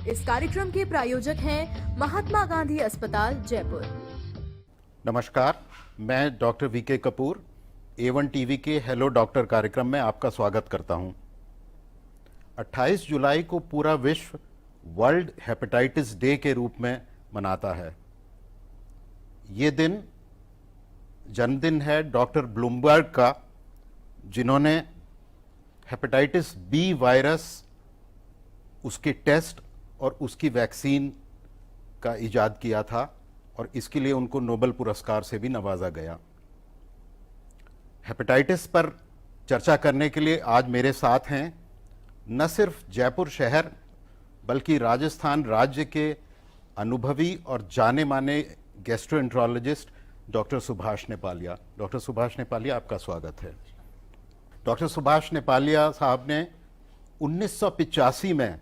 इस कार्यक्रम के प्रायोजक हैं महात्मा गांधी अस्पताल जयपुर। नमस्कार, मैं doctor VK Kapoor A1 TV के हेलो डॉक्टर कार्यक्रम में आपका स्वागत करता हूं। 28 जुलाई को पूरा विश्व वर्ल्ड हेपेटाइटिस डे के रूप में मनाता है। ये दिन जन्मदिन है डॉक्टर ब्लूमबर्ग का, जिन्होंने हेपेटाइटिस बी वायरस, उसके टेस्ट और उसकी वैक्सीन का इजाद किया था और इसके लिए उनको नोबेल पुरस्कार से भी नवाजा गया। हेपेटाइटिस पर चर्चा करने के लिए आज मेरे साथ हैं न सिर्फ जयपुर शहर बल्कि राजस्थान राज्य के अनुभवी और जाने माने gastroenterologist doctor Subhash Nepalia. Doctor Subhash Nepalia, आपका स्वागत है। डॉक्टर सुभाष नेपालिया साहब ने 1985 में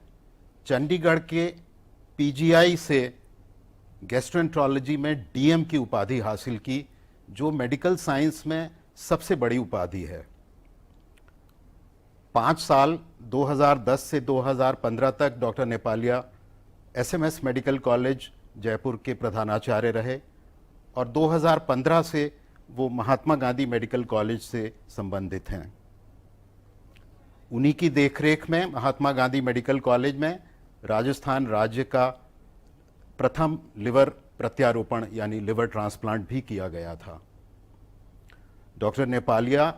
चंडीगढ़ के पीजीआई से गैस्ट्रोएंट्रोलॉजी में डीएम की उपाधि हासिल की, जो मेडिकल साइंस में सबसे बड़ी उपाधि है। 5 साल 2010 से 2015 तक doctor Nepalia SMS medical college Jaipur के प्रधानाचार्य रहे और 2015 से वो महात्मा गांधी मेडिकल कॉलेज से संबंधित हैं। उन्हीं की देखरेख में महात्मा गांधी मेडिकल कॉलेज में राजस्थान राज्य का प्रथम लिवर प्रत्यारोपण यानी लिवर ट्रांसप्लांट भी किया गया था। Doctor Nepalia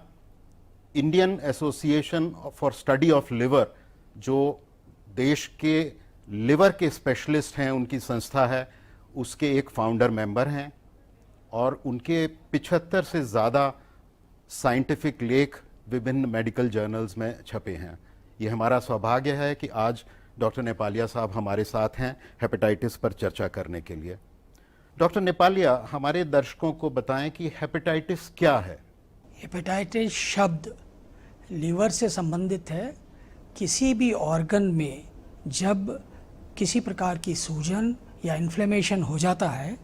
Indian association for study of liver, जो देश के लिवर के स्पेशलिस्ट हैं, उनकी संस्था है, उसके एक फाउंडर मेंबर हैं और उनके 75 से ज़्यादा साइंटिफिक लेख विभिन्न मेडिकल जर्नल्स में छपे हैं। ये हमारा सौभाग्य है कि आज डॉक्टर नेपालिया साहब हमारे साथ हैं हेपेटाइटिस पर चर्चा करने के लिए। डॉक्टर नेपालिया, हमारे दर्शकों को बताएं कि हेपेटाइटिस क्या है। हेपेटाइटिस शब्द लीवर से संबंधित है। किसी भी ऑर्गन में जब किसी प्रकार की सूजन या इन्फ्लेमेशन हो जाता है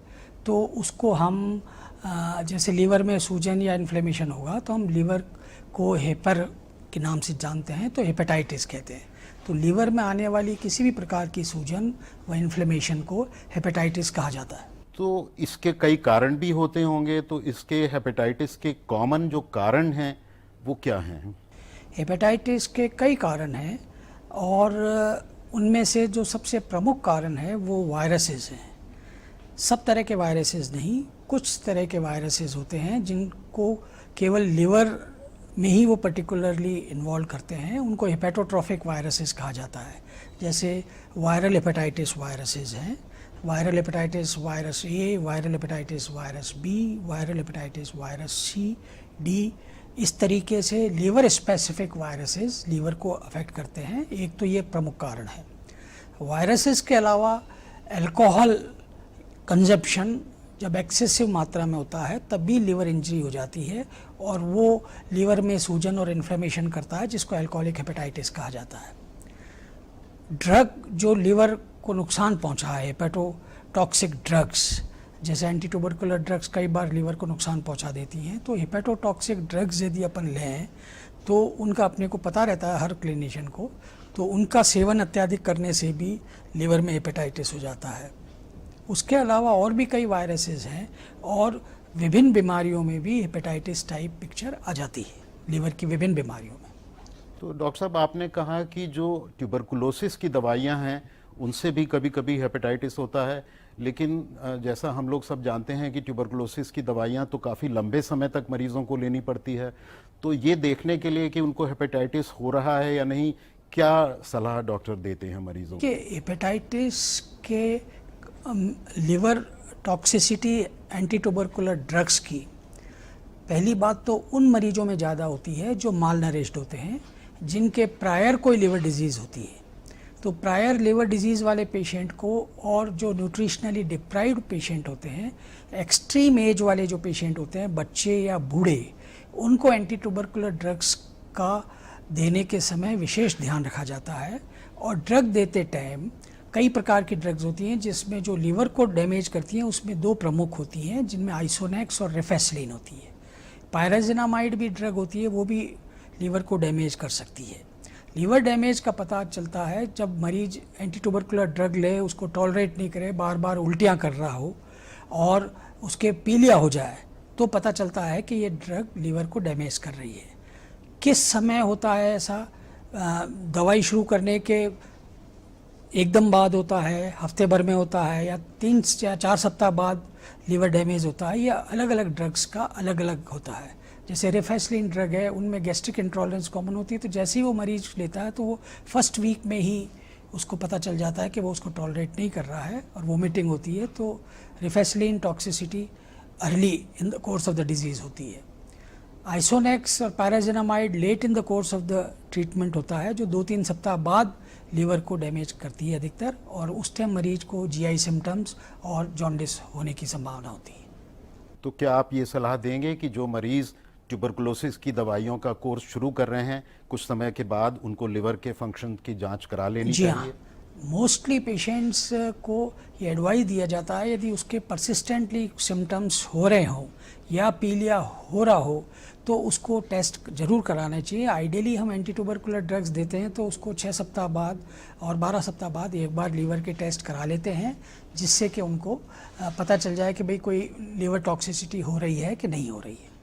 तो उसको हम जैसे लीवर में सूजन या इन्फ्लेमेशन होगा तो हम लीवर को हेपर के नाम से जानते हैं, तो हेपेटाइटिस कहते हैं। तो लीवर में आने वाली किसी भी प्रकार की सूजन व इन्फ्लेमेशन को हेपेटाइटिस कहा जाता है। तो इसके कई कारण भी होते होंगे, तो इसके हेपेटाइटिस के कॉमन जो कारण हैं वो क्या हैं? हेपेटाइटिस के कई कारण हैं और उनमें से जो सबसे प्रमुख कारण है वो वायरसेस हैं। सब तरह के वायरसेस नहीं, कुछ तरह के वायरसेस होते हैं जिनको केवल लिवर में ही वो पर्टिकुलरली इन्वॉल्व करते हैं, उनको हेपेटोट्रॉफिक वायरसेस कहा जाता है। जैसे वायरल हेपेटाइटिस वायरसेस हैं, viral hepatitis virus A, viral hepatitis virus B, viral hepatitis virus C, D. इस तरीके से लीवर स्पेसिफिक वायरसेस लीवर को अफेक्ट करते हैं। एक तो ये प्रमुख कारण है। वायरसेस के अलावा अल्कोहल कंजप्शन जब एक्सेसिव मात्रा में होता है तब भी लीवर इंजरी हो जाती है और वो लीवर में सूजन और इन्फ्लेमेशन करता है, जिसको अल्कोहलिक हेपेटाइटिस कहा जाता है। ड्रग जो लीवर को नुकसान पहुंचाए, हेपेटोटॉक्सिक ड्रग्स जैसे एंटी ट्यूबरकुलर ड्रग्स कई बार लीवर को नुकसान पहुंचा देती हैं। तो हेपेटोटॉक्सिक ड्रग्स यदि अपन लें तो उनका अपने को पता रहता है हर क्लिनिशियन को, तो उनका सेवन अत्यधिक करने से भी लीवर में हेपेटाइटिस हो जाता है। उसके अलावा और भी कई वायरसेस हैं और विभिन्न बीमारियों में भी हेपेटाइटिस टाइप पिक्चर आ जाती है, लीवर की विभिन्न बीमारियों में। तो डॉक्टर साहब, आपने कहा कि जो ट्यूबरकुलोसिस की दवाइयां हैं उनसे भी कभी कभी हेपेटाइटिस होता है, लेकिन जैसा हम लोग सब जानते हैं कि ट्यूबरकुलोसिस की दवाइयां तो काफ़ी लंबे समय तक मरीजों को लेनी पड़ती है। तो ये देखने के लिए कि उनको हेपेटाइटिस हो रहा है या नहीं, क्या सलाह डॉक्टर देते हैं मरीजों को? हेपेटाइटिस के liver toxicity anti tubercular drugs की पहली बात तो उन मरीजों में ज़्यादा होती है जो माल नरिश्ड होते हैं, जिनके प्रायर कोई लिवर डिजीज़ होती है। तो प्रायर लिवर डिजीज़ वाले पेशेंट को और जो न्यूट्रिशनली डिप्राइव्ड पेशेंट होते हैं, एक्सट्रीम एज वाले जो पेशेंट होते हैं, बच्चे या बूढ़े, उनको एंटी ट्यूबरकुलर ड्रग्स का देने के समय विशेष ध्यान रखा जाता है। और ड्रग देते टाइम कई प्रकार की ड्रग्स होती हैं जिसमें जो लीवर को डैमेज करती हैं उसमें 2 प्रमुख होती हैं, जिनमें आइसोनेक्स और रेफेस्लिन होती है। पायराजिनामाइड भी ड्रग होती है, वो भी लीवर को डैमेज कर सकती है। लीवर डैमेज का पता चलता है जब मरीज एंटी ट्यूबरकुलर ड्रग ले, उसको टॉलरेट नहीं करे, बार बार उल्टियाँ कर रहा हो और उसके पीलिया हो जाए, तो पता चलता है कि ये ड्रग लीवर को डैमेज कर रही है। किस समय होता है ऐसा? दवाई शुरू करने के एकदम बाद होता है, हफ्ते भर में होता है, या 3 या 4 सप्ताह बाद लीवर डैमेज होता है, या अलग अलग ड्रग्स का अलग अलग होता है। जैसे रिफेस्लिन ड्रग है, उनमें गैस्ट्रिक इंटॉलरेंस कॉमन होती है, तो जैसे ही वो मरीज लेता है तो वो फर्स्ट वीक में ही उसको पता चल जाता है कि वो उसको टॉलरेट नहीं कर रहा है और वोमिटिंग होती है, तो rifampicin toxicity early in the course of the disease होती है। आइसोनेक्स और pyrazinamide late in the course of the treatment होता है, जो 2-3 सप्ताह बाद लीवर को डैमेज करती है अधिकतर, और उस टाइम मरीज को जीआई सिम्टम्स और जॉन्डिस होने की संभावना होती है। तो क्या आप ये सलाह देंगे कि जो मरीज़ ट्यूबरकुलोसिस की दवाइयों का कोर्स शुरू कर रहे हैं, कुछ समय के बाद उनको लिवर के फंक्शन की जांच करा लेनी जी चाहिए? हाँ, मोस्टली पेशेंट्स को ये एडवाइस दिया जाता है, यदि उसके परसिस्टेंटली सिम्टम्स हो रहे हों या पीलिया हो रहा हो तो उसको टेस्ट जरूर कराना चाहिए। आइडियली हम एंटी ट्यूबरकुलर ड्रग्स देते हैं तो उसको 6 सप्ताह बाद और 12 सप्ताह बाद एक बार लीवर के टेस्ट करा लेते हैं, जिससे कि उनको पता चल जाए कि भाई कोई लीवर टॉक्सिसिटी हो रही है कि नहीं हो रही है।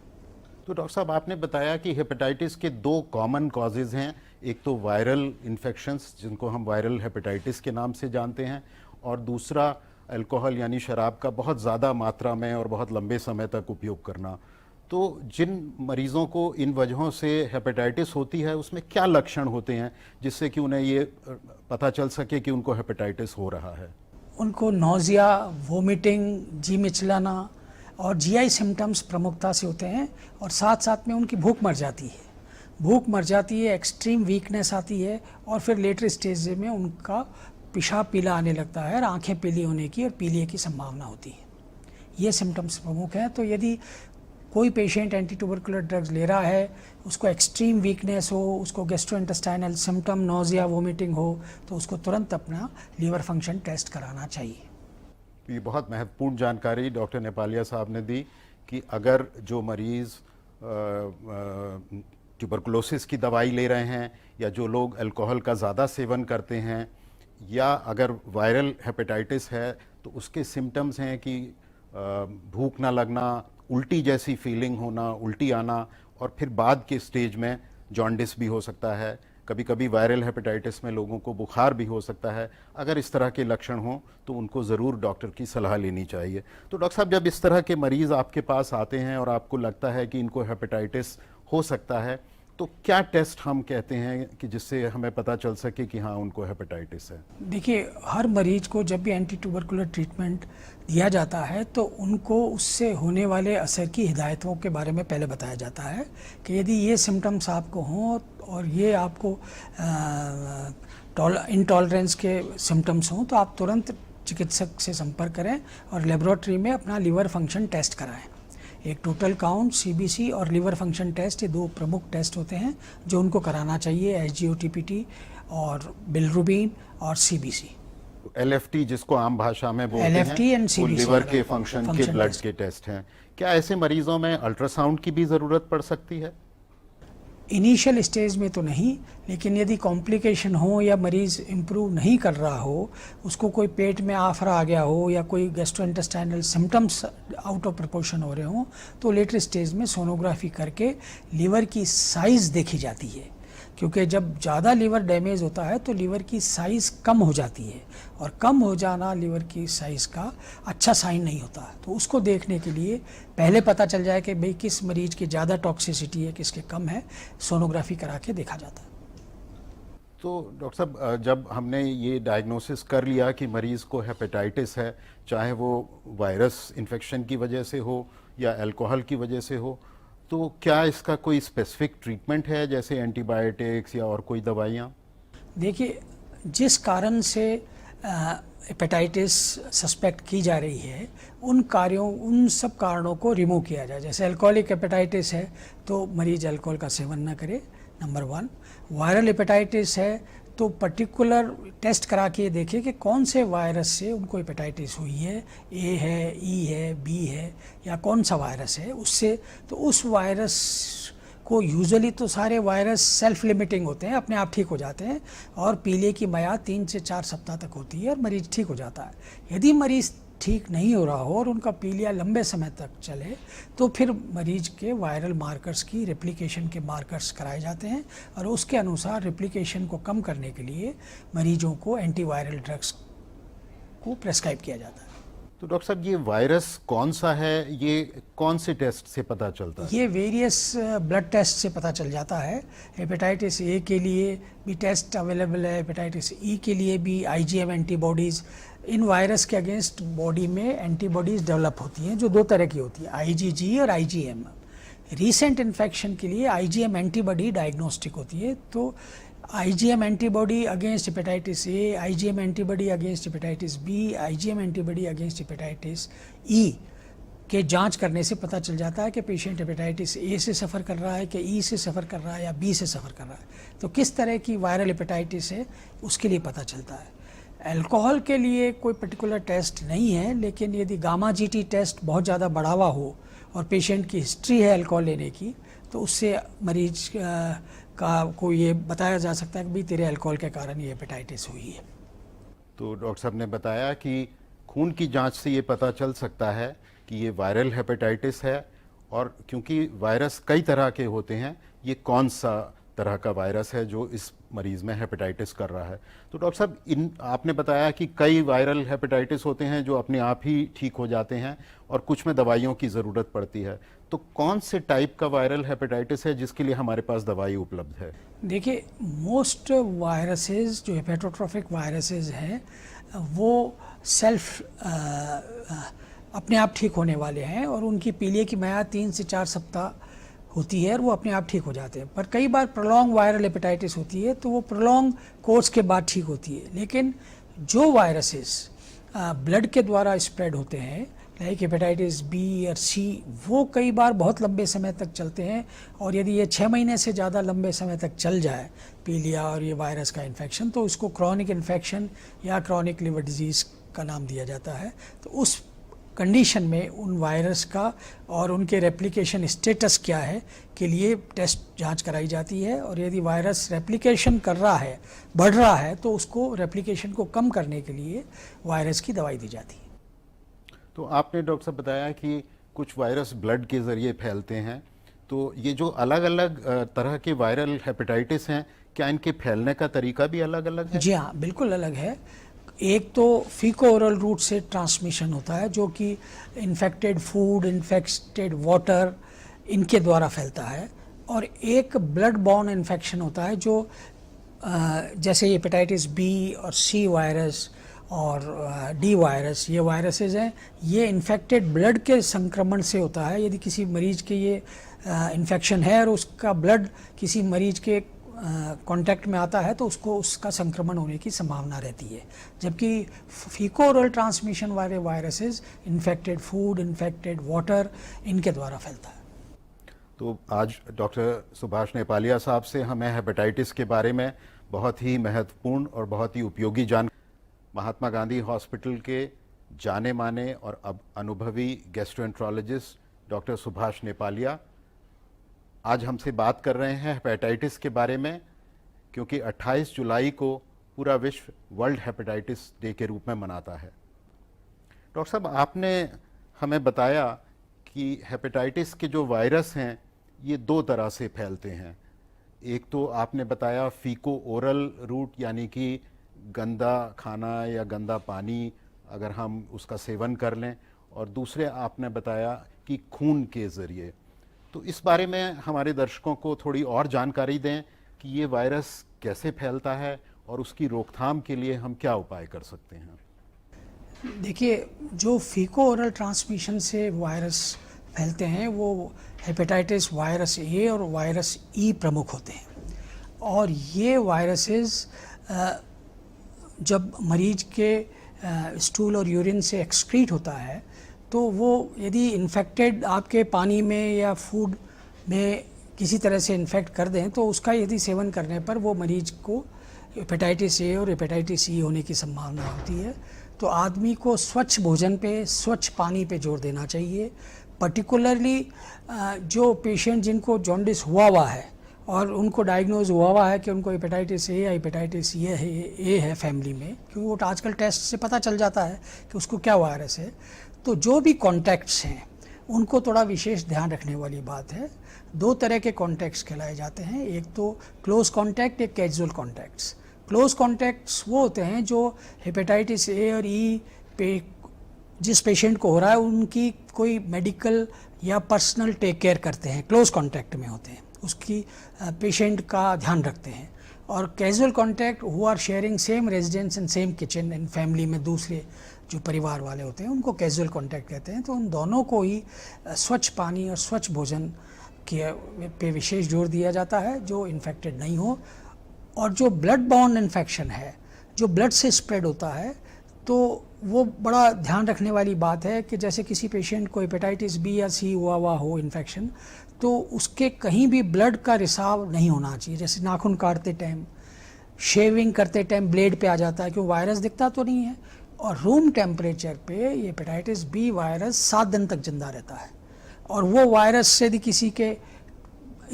तो डॉक्टर साहब, आपने बताया कि हेपेटाइटिस के 2 कॉमन कॉजेज़ हैं, एक तो वायरल इन्फेक्शंस जिनको हम वायरल हेपेटाइटिस के नाम से जानते हैं, और दूसरा अल्कोहल यानी शराब का बहुत ज़्यादा मात्रा में और बहुत लंबे समय तक उपयोग करना। तो जिन मरीज़ों को इन वजहों से हेपेटाइटिस होती है उसमें क्या लक्षण होते हैं जिससे कि उन्हें ये पता चल सके कि उनको हेपेटाइटिस हो रहा है? उनको नोज़िया, वोमिटिंग, जी मिचलाना और जीआई सिम्टम्स प्रमुखता से होते हैं, और साथ साथ में उनकी भूख मर जाती है। भूख मर जाती है, एक्सट्रीम वीकनेस आती है, और फिर लेटर स्टेज में उनका पेशाब पीला आने लगता है और आंखें पीली होने की और पीलिए की संभावना होती है। ये सिम्टम्स प्रमुख हैं। तो यदि कोई पेशेंट एंटी ट्यूबरकुलर ड्रग्स ले रहा है, उसको एक्सट्रीम वीकनेस हो, उसको गैस्ट्रोइंटेस्टाइनल सिम्टम, नोज़िया, वोमिटिंग हो, तो उसको तुरंत अपना लीवर फंक्शन टेस्ट कराना चाहिए। ये बहुत महत्वपूर्ण जानकारी डॉक्टर नेपालिया साहब ने दी कि अगर जो मरीज़ ट्यूबरकुलोसिस की दवाई ले रहे हैं, या जो लोग अल्कोहल का ज़्यादा सेवन करते हैं, या अगर वायरल हेपेटाइटिस है तो उसके सिम्टम्स हैं कि भूख ना लगना, उल्टी जैसी फीलिंग होना, उल्टी आना, और फिर बाद के स्टेज में जॉन्डिस भी हो सकता है। कभी कभी वायरल हेपेटाइटिस में लोगों को बुखार भी हो सकता है। अगर इस तरह के लक्षण हों तो उनको ज़रूर डॉक्टर की सलाह लेनी चाहिए। तो डॉक्टर साहब, जब इस तरह के मरीज़ आपके पास आते हैं और आपको लगता है कि इनको हेपेटाइटिस हो सकता है, तो क्या टेस्ट हम कहते हैं कि जिससे हमें पता चल सके कि हाँ उनको हेपेटाइटिस है? देखिए, हर मरीज को जब भी एंटी ट्यूबरकुलर ट्रीटमेंट दिया जाता है तो उनको उससे होने वाले असर की हिदायतों के बारे में पहले बताया जाता है कि यदि ये सिम्टम्स आपको हों और ये आपको इंटॉलरेंस के सिम्टम्स हों तो आप तुरंत चिकित्सक से संपर्क करें और लेबोरेटरी में अपना लीवर फंक्शन टेस्ट कराएं। एक टोटल काउंट, सीबीसी और लीवर फंक्शन टेस्ट, ये 2 प्रमुख टेस्ट होते हैं जो उनको कराना चाहिए, एसजीओटीपीटी और बिलरुबिन और सीबीसी। एलएफटी जिसको आम भाषा में बोलते LFT हैं, and वो CBC लिवर के फंक्शन के function ब्लड test। के टेस्ट हैं। क्या ऐसे मरीजों में अल्ट्रासाउंड की भी ज़रूरत पड़ सकती है? इनिशियल स्टेज में तो नहीं, लेकिन यदि कॉम्प्लिकेशन हो या मरीज़ इम्प्रूव नहीं कर रहा हो, उसको कोई पेट में आफरा आ गया हो या कोई gastrointestinal symptoms out of proportion हो रहे हों, तो लेटर स्टेज में सोनोग्राफी करके लीवर की साइज़ देखी जाती है, क्योंकि जब ज़्यादा लीवर डैमेज होता है तो लीवर की साइज़ कम हो जाती है, और कम हो जाना लीवर की साइज़ का अच्छा साइन नहीं होता। तो उसको देखने के लिए पहले पता चल जाए कि भाई किस मरीज की ज़्यादा टॉक्सिसिटी है, किसके कम है, सोनोग्राफी करा के देखा जाता है। तो डॉक्टर साहब, जब हमने ये डायग्नोसिस कर लिया कि मरीज़ को हेपेटाइटिस है, चाहे वो वायरस इन्फेक्शन की वजह से हो या अल्कोहल की वजह से हो, तो क्या इसका कोई स्पेसिफिक ट्रीटमेंट है, जैसे एंटीबायोटिक्स या और कोई दवाइयाँ? देखिए, जिस कारण से हेपेटाइटिस सस्पेक्ट की जा रही है, उन सब कारणों को रिमूव किया जाए। जैसे अल्कोहलिक हेपेटाइटिस है तो मरीज अल्कोहल का सेवन न करे, नंबर 1। वायरल हेपेटाइटिस है तो पर्टिकुलर टेस्ट करा के देखें कि कौन से वायरस से उनको हेपेटाइटिस हुई है, ए है, ई है, बी है, या कौन सा वायरस है उससे, तो उस वायरस को यूजुअली तो सारे वायरस सेल्फ लिमिटिंग होते हैं, अपने आप ठीक हो जाते हैं और पीलिया की मियाद 3 से 4 सप्ताह तक होती है और मरीज ठीक हो जाता है। यदि मरीज ठीक नहीं हो रहा हो और उनका पीलिया लंबे समय तक चले तो फिर मरीज के वायरल मार्कर्स की रेप्लिकेशन के मार्कर्स कराए जाते हैं और उसके अनुसार रेप्लिकेशन को कम करने के लिए मरीजों को एंटीवायरल ड्रग्स को प्रेस्क्राइब किया जाता है। तो डॉक्टर साहब, ये वायरस कौन सा है, ये कौन से टेस्ट से पता चलता है? ये वेरियस ब्लड टेस्ट से पता चल जाता है। हेपेटाइटिस ए के लिए भी टेस्ट अवेलेबल है, हेपेटाइटिस ई के लिए भी आईजीएम एंटीबॉडीज़। इन वायरस के अगेंस्ट बॉडी में एंटीबॉडीज़ डेवलप होती हैं जो 2 तरह की होती है, आईजीजी और आईजीएम। रीसेंट इन्फेक्शन के लिए आईजीएम एंटीबॉडी डायग्नोस्टिक होती है, तो IgM antibody against hepatitis A, IgM antibody against hepatitis B, IgM antibody against hepatitis E के जांच करने से पता चल जाता है कि पेशेंट हेपेटाइटिस ए से सफ़र कर रहा है कि ई से सफ़र कर रहा है या बी से सफ़र कर रहा है। तो किस तरह की वायरल हेपेटाइटिस है उसके लिए पता चलता है। अल्कोहल के लिए कोई पर्टिकुलर टेस्ट नहीं है, लेकिन यदि गामा जीटी टेस्ट बहुत ज़्यादा बढ़ावा हो और पेशेंट की हिस्ट्री है अल्कोहल लेने की, तो उससे मरीज को ये बताया जा सकता है कि भाई तेरे अल्कोहल के कारण ये हेपेटाइटिस हुई है। तो डॉक्टर साहब ने बताया कि खून की जांच से ये पता चल सकता है कि ये वायरल हेपेटाइटिस है, और क्योंकि वायरस कई तरह के होते हैं, ये कौन सा तरह का वायरस है जो इस मरीज़ में हेपेटाइटिस कर रहा है। तो डॉक्टर साहब, आपने बताया कि कई वायरल हेपेटाइटिस होते हैं जो अपने आप ही ठीक हो जाते हैं और कुछ में दवाइयों की ज़रूरत पड़ती है। तो कौन से टाइप का वायरल हेपेटाइटिस है जिसके लिए हमारे पास दवाई उपलब्ध है? देखिए, मोस्ट वायरसेस जो हेपेटोट्रोफिक वायरसेस हैं वो सेल्फ अपने आप ठीक होने वाले हैं और उनकी पीलिया की मियाद 3 से 4 सप्ताह होती है और वो अपने आप ठीक हो जाते हैं। पर कई बार प्रोलॉन्ग वायरल हेपेटाइटिस होती है तो वो प्रोलॉन्ग कोर्स के बाद ठीक होती है। लेकिन जो वायरसेस ब्लड के द्वारा स्प्रेड होते हैं, लाइक हेपेटाइटिस बी और सी, वो कई बार बहुत लंबे समय तक चलते हैं और यदि ये 6 महीने से ज़्यादा लंबे समय तक चल जाए पीलिया और ये वायरस का इन्फेक्शन, तो उसको क्रॉनिक इन्फेक्शन या क्रॉनिक लिवर डिजीज़ का नाम दिया जाता है। तो उस कंडीशन में उन वायरस का और उनके रेप्लिकेशन स्टेटस क्या है के लिए टेस्ट जांच कराई जाती है, और यदि वायरस रेप्लिकेशन कर रहा है, बढ़ रहा है, तो उसको रेप्लिकेशन को कम करने के लिए वायरस की दवाई दी जाती है। तो आपने डॉक्टर साहब बताया कि कुछ वायरस ब्लड के ज़रिए फैलते हैं, तो ये जो अलग अलग तरह के वायरल हेपेटाइटिस हैं, क्या इनके फैलने का तरीका भी अलग अलग है? जी हाँ, बिल्कुल अलग है। एक तो फीको ओरल रूट से ट्रांसमिशन होता है जो कि इन्फेक्टेड फूड, इन्फेक्टेड वाटर, इनके द्वारा फैलता है, और एक ब्लड बॉर्न इन्फेक्शन होता है जो जैसे हेपेटाइटिस बी और सी वायरस और डी वायरस, ये वायरसेस हैं, ये इन्फेक्टेड ब्लड के संक्रमण से होता है। यदि किसी मरीज के ये इन्फेक्शन है और उसका ब्लड किसी मरीज के कांटेक्ट में आता है तो उसको उसका संक्रमण होने की संभावना रहती है। जबकि फीको ओरल ट्रांसमिशन वाले viruses infected food, infected water, इनके द्वारा फैलता है। तो आज डॉक्टर सुभाष नेपालिया साहब से हमें हेपेटाइटिस के बारे में बहुत ही महत्वपूर्ण और बहुत ही उपयोगी महात्मा गांधी हॉस्पिटल के जाने माने और अब अनुभवी गैस्ट्रोएंट्रोलॉजिस्ट डॉक्टर सुभाष नेपालिया आज हमसे बात कर रहे हैं हेपेटाइटिस के बारे में, क्योंकि 28 जुलाई को पूरा विश्व वर्ल्ड हेपेटाइटिस डे के रूप में मनाता है। डॉक्टर साहब, आपने हमें बताया कि हेपेटाइटिस के जो वायरस हैं ये 2 तरह से फैलते हैं। एक तो आपने बताया फीको ओरल रूट, यानी कि गंदा खाना या गंदा पानी अगर हम उसका सेवन कर लें, और दूसरे आपने बताया कि खून के ज़रिए। तो इस बारे में हमारे दर्शकों को थोड़ी और जानकारी दें कि ये वायरस कैसे फैलता है और उसकी रोकथाम के लिए हम क्या उपाय कर सकते हैं। देखिए, जो फीको ओरल ट्रांसमिशन से वायरस फैलते हैं वो हेपेटाइटिस वायरस ए और वायरस ई प्रमुख होते हैं, और ये वायरसेस जब मरीज के स्टूल और यूरिन से एक्सक्रीट होता है तो वो यदि इन्फेक्टेड आपके पानी में या फूड में किसी तरह से इन्फेक्ट कर दें तो उसका यदि सेवन करने पर वो मरीज को हेपेटाइटिस ए और हेपेटाइटिस ई होने की संभावना होती है। तो आदमी को स्वच्छ भोजन पे, स्वच्छ पानी पे जोर देना चाहिए। पर्टिकुलरली जो पेशेंट जिनको जॉन्डिस हुआ है और उनको डायग्नोज हुआ है कि उनको हेपेटाइटिस ए या हेपेटाइटिस ए है फैमिली में, क्योंकि वो आजकल टेस्ट से पता चल जाता है कि उसको क्या वायरस है, तो जो भी कॉन्टैक्ट्स हैं उनको थोड़ा विशेष ध्यान रखने वाली बात है। 2 तरह के कॉन्टैक्ट्स कहलाए जाते हैं, एक तो क्लोज कॉन्टैक्ट, एक कैजुअल कॉन्टैक्ट्स। क्लोज कॉन्टैक्ट्स वो होते हैं जो हेपेटाइटिस ए और ई पे जिस पेशेंट को हो रहा है उनकी कोई मेडिकल या पर्सनल टेक केयर करते हैं, क्लोज कॉन्टैक्ट में होते हैं, उसकी पेशेंट का ध्यान रखते हैं। और casual contact who are sharing same residence and same kitchen in family में दूसरे जो परिवार वाले होते हैं उनको कैजुअल कॉन्टैक्ट कहते हैं। तो उन दोनों को ही स्वच्छ पानी और स्वच्छ भोजन के पे विशेष जोर दिया जाता है जो इन्फेक्टेड नहीं हो। और जो ब्लड बॉर्न इन्फेक्शन है, जो ब्लड से स्प्रेड होता है, तो वो बड़ा ध्यान रखने वाली बात है कि जैसे किसी पेशेंट को हेपेटाइटिस बी या सी हुआ हो इन्फेक्शन, तो उसके कहीं भी ब्लड का रिसाव नहीं होना चाहिए। जैसे नाखून काटते टाइम, शेविंग करते टाइम ब्लेड पे आ जाता है, क्योंकि वायरस दिखता तो नहीं है। और रूम टेम्परेचर पे ये हेपेटाइटिस बी वायरस 7 दिन तक जिंदा रहता है। और वो वायरस से यदि किसी के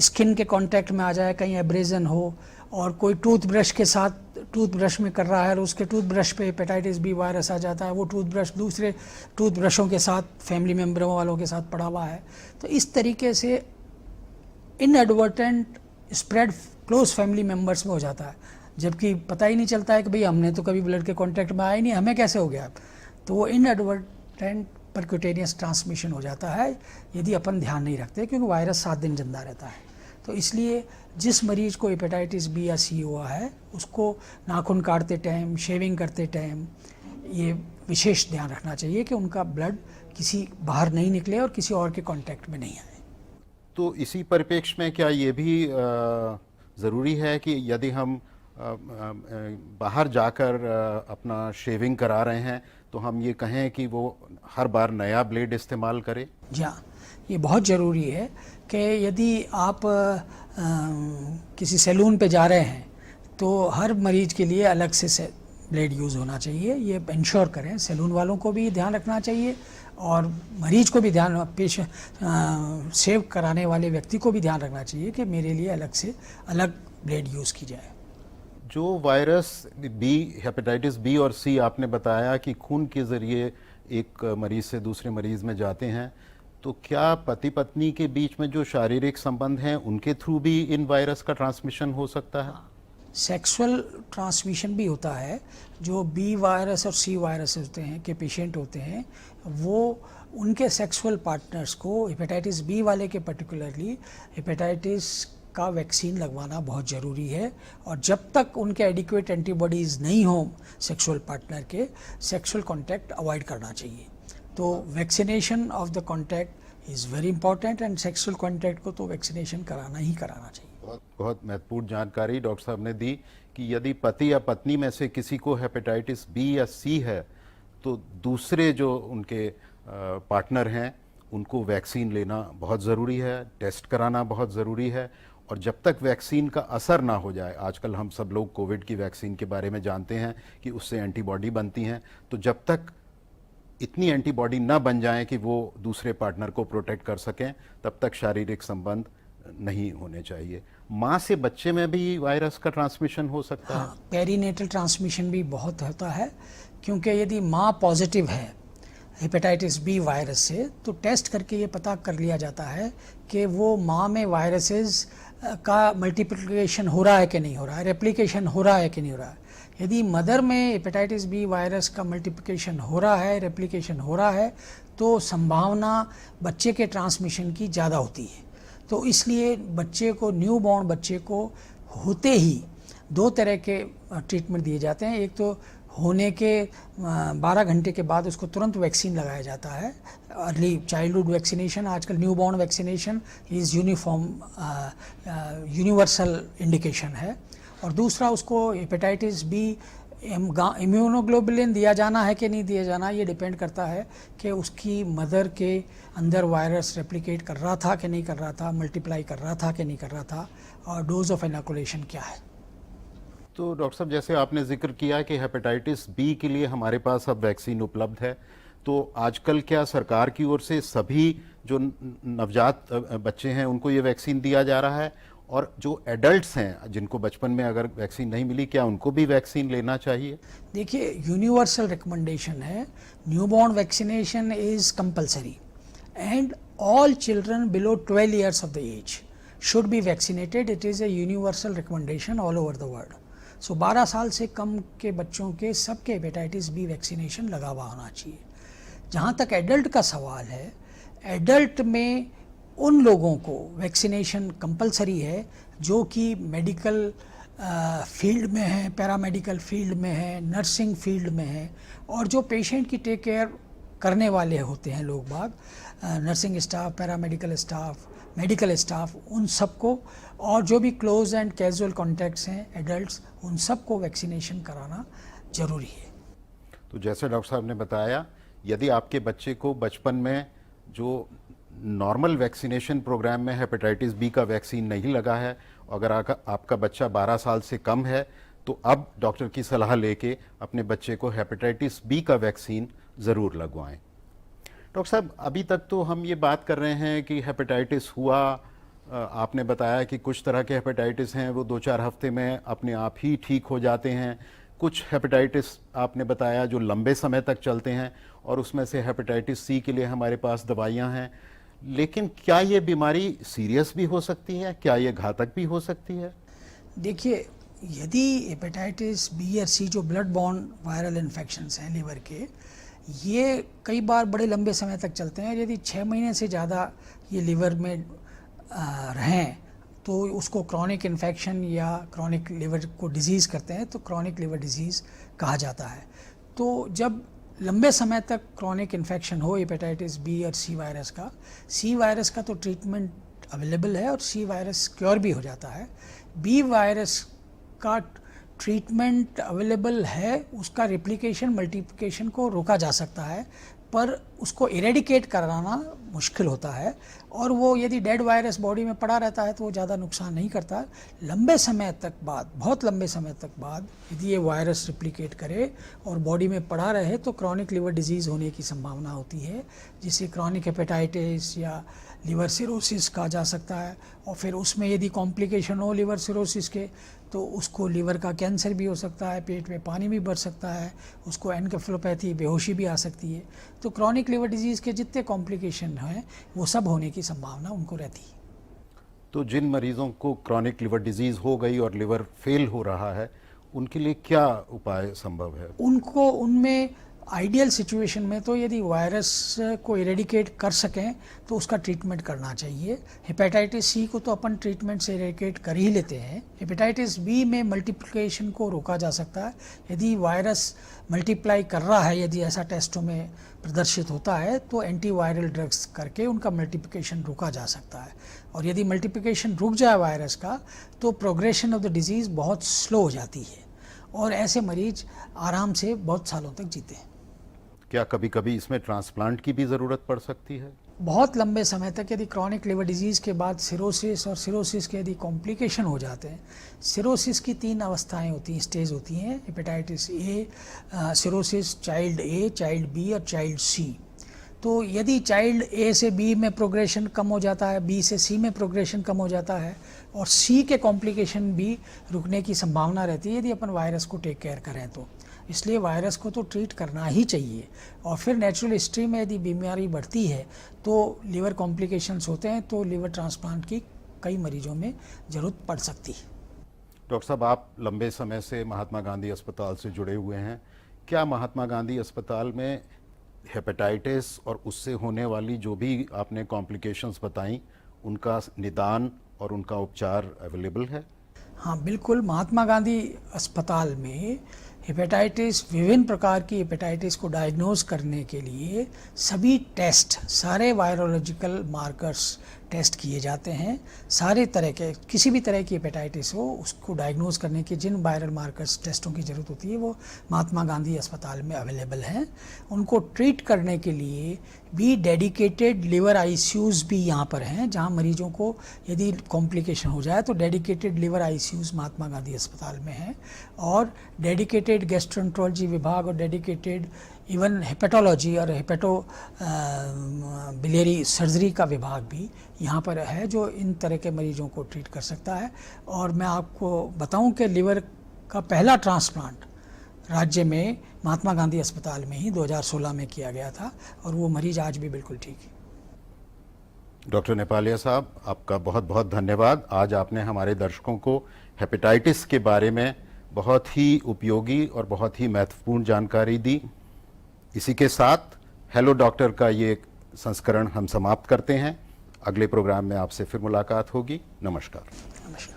स्किन के कांटेक्ट में आ जाए, कहीं एब्रेजन हो, और कोई टूथब्रश के साथ टूथब्रश में कर रहा है और उसके टूथब्रश पे हेपेटाइटिस बी वायरस आ जाता है, वो टूथब्रश दूसरे टूथब्रशों के साथ, फैमिली मेम्बरों वालों के साथ पड़ा हुआ है, तो इस तरीके से inadvertent spread close family members में हो जाता है, जबकि पता ही नहीं चलता है कि भाई हमने तो कभी ब्लड के कांटेक्ट में आया ही नहीं, हमें कैसे हो गया। तो वो इनएडवर्टेंट परक्यूटेनियस ट्रांसमिशन हो जाता है यदि अपन ध्यान नहीं रखते, क्योंकि वायरस 7 दिन जिंदा रहता है। तो इसलिए जिस मरीज को हेपेटाइटिस बी या सी हुआ है उसको नाखून काटते टाइम, शेविंग करते टाइम ये विशेष ध्यान रखना चाहिए कि उनका ब्लड किसी बाहर नहीं निकले और किसी और के कांटेक्ट में नहीं आए। तो इसी परिप्रेक्ष्य में क्या ये भी ज़रूरी है कि यदि हम बाहर जाकर अपना शेविंग करा रहे हैं तो हम ये कहें कि वो हर बार नया ब्लेड इस्तेमाल करें? जी हाँ, ये बहुत ज़रूरी है कि यदि आप किसी सैलून पे जा रहे हैं तो हर मरीज के लिए अलग से ब्लेड यूज़ होना चाहिए। ये इंश्योर करें, सैलून वालों को भी ध्यान रखना चाहिए और मरीज को भी ध्यान, शेव कराने वाले व्यक्ति को भी ध्यान रखना चाहिए कि मेरे लिए अलग से अलग ब्लेड यूज़ की जाए। जो वायरस बी, हेपेटाइटिस बी और सी आपने बताया कि खून के ज़रिए एक मरीज से दूसरे मरीज में जाते हैं, तो क्या पति पत्नी के बीच में जो शारीरिक संबंध हैं उनके थ्रू भी इन वायरस का ट्रांसमिशन हो सकता है? सेक्सुअल ट्रांसमिशन भी होता है। जो बी वायरस और सी वायरस होते हैं के पेशेंट होते हैं, वो उनके सेक्सुअल पार्टनर्स को हेपेटाइटिस बी वाले के पर्टिकुलरली हेपेटाइटिस का वैक्सीन लगवाना बहुत ज़रूरी है। और जब तक उनके एडिक्वेट एंटीबॉडीज़ नहीं हो सेक्सुअल पार्टनर के, सेक्सुअल कॉन्टैक्ट अवॉइड करना चाहिए। तो vaccination of the contact is very important and sexual contact को तो वैक्सीनेशन कराना ही कराना चाहिए। बहुत महत्वपूर्ण जानकारी डॉक्टर साहब ने दी कि यदि पति या पत्नी में से किसी को हेपेटाइटिस बी या सी है तो दूसरे जो उनके पार्टनर हैं उनको वैक्सीन लेना बहुत ज़रूरी है, टेस्ट कराना बहुत ज़रूरी है। और जब तक वैक्सीन का असर ना हो जाए, आजकल हम सब लोग कोविड की वैक्सीन के बारे में जानते हैं कि उससे एंटीबॉडी बनती हैं, तो जब तक इतनी एंटीबॉडी ना बन जाए कि वो दूसरे पार्टनर को प्रोटेक्ट कर सकें, तब तक शारीरिक संबंध नहीं होने चाहिए। माँ से बच्चे में भी वायरस का ट्रांसमिशन हो सकता है? हाँ, पेरीनेटल ट्रांसमिशन भी बहुत होता है, क्योंकि यदि माँ पॉजिटिव है हेपेटाइटिस बी वायरस से तो टेस्ट करके ये पता कर लिया जाता है कि वो माँ में वायरसेस का मल्टीप्लिकेशन हो रहा है कि नहीं हो रहा है, रेप्लिकेशन हो रहा है कि नहीं हो रहा है। यदि मदर में हेपेटाइटिस बी वायरस का मल्टीप्लिकेशन हो रहा है, रेप्लिकेशन हो रहा है, तो संभावना बच्चे के ट्रांसमिशन की ज़्यादा होती है। तो इसलिए बच्चे को, न्यू बॉर्न बच्चे को होते ही 2 तरह के ट्रीटमेंट दिए जाते हैं। एक तो होने के 12 घंटे के बाद उसको तुरंत वैक्सीन लगाया जाता है, अर्ली चाइल्डहुड वैक्सीनेशन। आजकल new born vaccination is universal indication है। और दूसरा, उसको हेपेटाइटिस बी इम्यूनोग्लोबुलिन दिया जाना है कि नहीं दिया जाना, ये डिपेंड करता है कि उसकी मदर के अंदर वायरस रेप्लिकेट कर रहा था कि नहीं कर रहा था, मल्टीप्लाई कर रहा था कि नहीं कर रहा था, और डोज ऑफ इनोकुलेशन क्या है। तो डॉक्टर साहब, जैसे आपने जिक्र किया कि हेपेटाइटिस बी के लिए हमारे पास अब वैक्सीन उपलब्ध है, तो आजकल क्या सरकार की ओर से सभी जो नवजात बच्चे हैं उनको ये वैक्सीन दिया जा रहा है, और जो एडल्ट्स हैं जिनको बचपन में अगर वैक्सीन नहीं मिली, क्या उनको भी वैक्सीन लेना चाहिए? देखिए, यूनिवर्सल रिकमेंडेशन है, newborn vaccination is compulsory and all children below 12 years of the age should be vaccinated. It is a universal recommendation all over the world. So 12 साल से कम के बच्चों के सबके हेपेटाइटिस बी वैक्सीनेशन लगा हुआ होना चाहिए। जहाँ तक एडल्ट का सवाल है, एडल्ट में उन लोगों को वैक्सीनेशन कंपलसरी है जो कि मेडिकल फील्ड में है, पैरामेडिकल फील्ड में है, नर्सिंग फील्ड में है, और जो पेशेंट की टेक केयर करने वाले होते हैं लोग बाग, nursing staff, paramedical staff, medical staff, उन सबको, और जो भी क्लोज एंड कैजुअल कॉन्टैक्ट्स हैं एडल्ट्स, उन सबको वैक्सीनेशन कराना जरूरी है। तो जैसे डॉक्टर साहब ने बताया, यदि आपके बच्चे को बचपन में जो नॉर्मल वैक्सीनेशन प्रोग्राम में हेपेटाइटिस बी का वैक्सीन नहीं लगा है, अगर आपका बच्चा 12 साल से कम है, तो अब डॉक्टर की सलाह लेके अपने बच्चे को हेपेटाइटिस बी का वैक्सीन ज़रूर लगवाएं। डॉक्टर साहब, अभी तक तो हम ये बात कर रहे हैं कि हेपेटाइटिस हुआ, आपने बताया कि कुछ तरह के हेपेटाइटिस हैं वो 2-4 हफ्ते में अपने आप ही ठीक हो जाते हैं, कुछ हेपेटाइटिस आपने बताया जो लंबे समय तक चलते हैं, और उसमें से हेपेटाइटिस सी के लिए हमारे पास दवाइयाँ हैं। लेकिन क्या ये बीमारी सीरियस भी हो सकती है? क्या ये घातक भी हो सकती है? देखिए, यदि हेपेटाइटिस बी और सी जो ब्लड बॉर्न वायरल इन्फेक्शंस हैं लीवर के, ये कई बार बड़े लंबे समय तक चलते हैं। यदि 6 महीने से ज़्यादा ये लीवर में रहें तो उसको क्रॉनिक इन्फेक्शन या क्रॉनिक लीवर को डिजीज़ करते हैं, तो क्रॉनिक लीवर डिजीज़ कहा जाता है। तो जब लंबे समय तक क्रॉनिक इन्फेक्शन हो हेपेटाइटिस बी और सी वायरस का, सी वायरस का तो ट्रीटमेंट अवेलेबल है और सी वायरस क्योर भी हो जाता है। बी वायरस का ट्रीटमेंट अवेलेबल है, उसका रेप्लिकेशन मल्टीप्लिकेशन को रोका जा सकता है, पर उसको इरेडिकेट कराना मुश्किल होता है, और वो यदि डेड वायरस बॉडी में पड़ा रहता है तो वो ज़्यादा नुकसान नहीं करता। लंबे समय तक बाद, बहुत लंबे समय तक बाद यदि ये वायरस रिप्लिकेट करे और बॉडी में पड़ा रहे तो क्रॉनिक लिवर डिजीज़ होने की संभावना होती है, जिसे क्रॉनिक हेपेटाइटिस या लिवर सिरोसिस कहा जा सकता है। और फिर उसमें यदि कॉम्प्लिकेशन हो लिवर सिरोसिस के, तो उसको लीवर का कैंसर भी हो सकता है, पेट में पानी भी भर सकता है, उसको एनकेफेलोपैथी, बेहोशी भी आ सकती है। तो क्रॉनिक लिवर डिजीज़ के जितने कॉम्प्लिकेशन हैं वो सब होने की संभावना उनको रहती है। तो जिन मरीजों को क्रॉनिक लिवर डिजीज़ हो गई और लिवर फेल हो रहा है, उनके लिए क्या उपाय संभव है? उनको उनमें आइडियल सिचुएशन में तो यदि वायरस को इरेडिकेट कर सकें तो उसका ट्रीटमेंट करना चाहिए। हेपेटाइटिस सी को तो अपन ट्रीटमेंट से इरेडिकेट कर ही लेते हैं। हेपेटाइटिस बी में मल्टीप्लिकेशन को रोका जा सकता है। यदि वायरस मल्टीप्लाई कर रहा है, यदि ऐसा टेस्टों में प्रदर्शित होता है, तो एंटीवायरल ड्रग्स करके उनका मल्टीप्लिकेशन रोका जा सकता है। और यदि मल्टीप्लिकेशन रुक जाए वायरस का, तो प्रोग्रेशन ऑफ द डिजीज़ बहुत स्लो हो जाती है और ऐसे मरीज आराम से बहुत सालों तक जीते हैं। क्या कभी कभी इसमें ट्रांसप्लांट की भी ज़रूरत पड़ सकती है? बहुत लंबे समय तक यदि क्रॉनिक लिवर डिजीज़ के बाद सिरोसिस और सिरोसिस के यदि कॉम्प्लिकेशन हो जाते हैं, सिरोसिस की 3 अवस्थाएं होती हैं, स्टेज होती हैं। Hepatitis A cirrhosis, child a, child B और चाइल्ड सी। तो यदि चाइल्ड ए से बी में प्रोग्रेशन कम हो जाता है, बी से सी में प्रोग्रेशन कम हो जाता है, और सी के कॉम्प्लिकेशन भी रुकने की संभावना रहती है यदि अपन वायरस को टेक केयर करें तो। इसलिए वायरस को तो ट्रीट करना ही चाहिए। और फिर नेचुरल हिस्ट्री में यदि बीमारी बढ़ती है तो लिवर कॉम्प्लिकेशंस होते हैं, तो लिवर ट्रांसप्लांट की कई मरीजों में ज़रूरत पड़ सकती है। डॉक्टर साहब, आप लंबे समय से महात्मा गांधी अस्पताल से जुड़े हुए हैं। क्या महात्मा गांधी अस्पताल में हेपेटाइटिस और उससे होने वाली जो भी आपने कॉम्प्लिकेशंस बताई, उनका निदान और उनका उपचार अवेलेबल है? हाँ बिल्कुल, महात्मा गांधी अस्पताल में हेपेटाइटिस, विभिन्न प्रकार की हेपेटाइटिस को डायग्नोज करने के लिए सभी टेस्ट, सारे वायरोलॉजिकल मार्कर्स टेस्ट किए जाते हैं। सारे तरह के, किसी भी तरह की हेपेटाइटिस हो उसको डायग्नोज करने के जिन वायरल मार्कर्स टेस्टों की ज़रूरत होती है वो महात्मा गांधी अस्पताल में अवेलेबल हैं। उनको ट्रीट करने के लिए भी डेडिकेटेड लिवर आईसीयूज़ भी यहाँ पर हैं, जहाँ मरीजों को यदि कॉम्प्लिकेशन हो जाए तो डेडिकेटेड लिवर आईसीयूज़ महात्मा गांधी अस्पताल में हैं, और डेडिकेटेड गैस्ट्रोएंटरोलॉजी विभाग और डेडिकेटेड इवन हेपेटोलॉजी और हेपेटो बिलियरी सर्जरी का विभाग भी यहाँ पर है, जो इन तरह के मरीजों को ट्रीट कर सकता है। और मैं आपको बताऊं कि लिवर का पहला ट्रांसप्लांट राज्य में महात्मा गांधी अस्पताल में ही 2016 में किया गया था, और वो मरीज आज भी बिल्कुल ठीक है। डॉक्टर नेपालिया साहब, आपका बहुत बहुत धन्यवाद। आज आपने हमारे दर्शकों को हेपेटाइटिस के बारे में बहुत ही उपयोगी और बहुत ही महत्वपूर्ण जानकारी दी। इसी के साथ हेलो डॉक्टर का ये संस्करण हम समाप्त करते हैं। अगले प्रोग्राम में आपसे फिर मुलाकात होगी। नमस्कार। नमस्कार।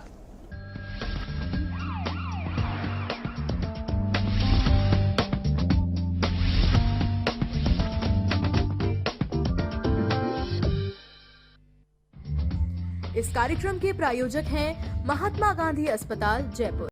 इस कार्यक्रम के प्रायोजक हैं महात्मा गांधी अस्पताल, जयपुर।